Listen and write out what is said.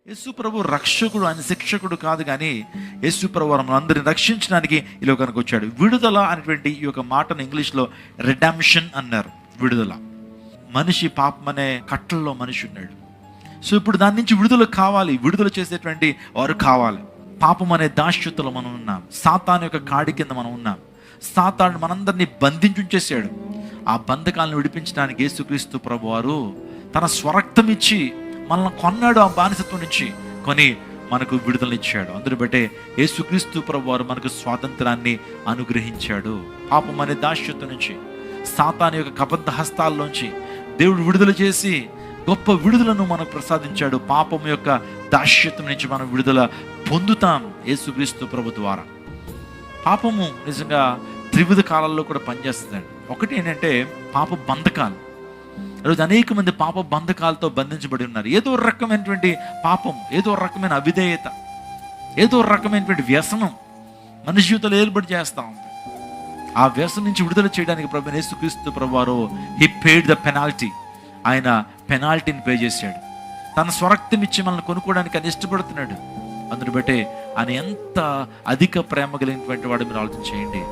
యేసు ప్రభు రక్షకుడు, ఆయన శిక్షకుడు కాదు, కానీ యేసు ప్రభు మనందరిని రక్షించడానికి ఈ లోకానికి వచ్చాడు. విడుదల అనేటువంటి ఈ యొక్క మాటను ఇంగ్లీష్లో రిడెంప్షన్ అన్నారు. విడుదల. మనిషి పాపం అనే కట్టల్లో మనిషి ఉన్నాడు. సో ఇప్పుడు దాని నుంచి విడుదల కావాలి, విడుదల చేసేటువంటి వారు కావాలి. పాపం అనే దాస్యతలో మనం ఉన్నాం. సాతాను యొక్క కాడి కింద మనం ఉన్నాం. సాతాను మనందరినీ బంధించుంచేసాడు. ఆ బంధకాలను విడిపించడానికి యేసుక్రీస్తు ప్రభు వారు తన స్వరక్తం ఇచ్చి మనల్ని కొన్నాడు. ఆ బానిసత్వం నుంచి కొని మనకు విడుదలనిచ్చాడు. అందుని బట్టే యేసుక్రీస్తు ప్రభు వారు మనకు స్వాతంత్రాన్ని అనుగ్రహించాడు. పాపం అనే దాస్యత్వం నుంచి, సాతాను యొక్క కబద్ధ హస్తాల్లోంచి దేవుడు విడుదల చేసి గొప్ప విడుదలను మనకు ప్రసాదించాడు. పాపం యొక్క దాస్యత్వం నుంచి మనం విడుదల పొందుతాం యేసుక్రీస్తు ప్రభు ద్వారా. పాపము నిజంగా త్రివిధ కాలాల్లో కూడా పనిచేస్తుందండి. ఒకటి ఏంటంటే పాప బంధకాలు. ఈరోజు అనేక మంది పాప బంధకాలతో బంధించబడి ఉన్నారు. ఏదో రకమైనటువంటి పాపం, ఏదో రకమైన అవిధేయత, ఏదో రకమైనటువంటి వ్యసనం మనిషి జీవితంలో ఏర్పడి చేస్తూ ఉంది. ఆ వ్యసనం నుంచి విడుదల చేయడానికి ప్రభు యేసుక్రీస్తు ప్రభువారు హీ పేడ్ ద పెనాల్టీ. ఆయన పెనాల్టీని పే చేశాడు. తన స్వరక్తం ఇచ్చి మనల్ని కొనుక్కోవడానికి ఆయన ఇష్టపడుతున్నాడు. అందుని బట్టే ఆయన ఎంత అధిక ప్రేమ కలిగినటువంటి వాడు మీరు ఆలోచన చేయండి.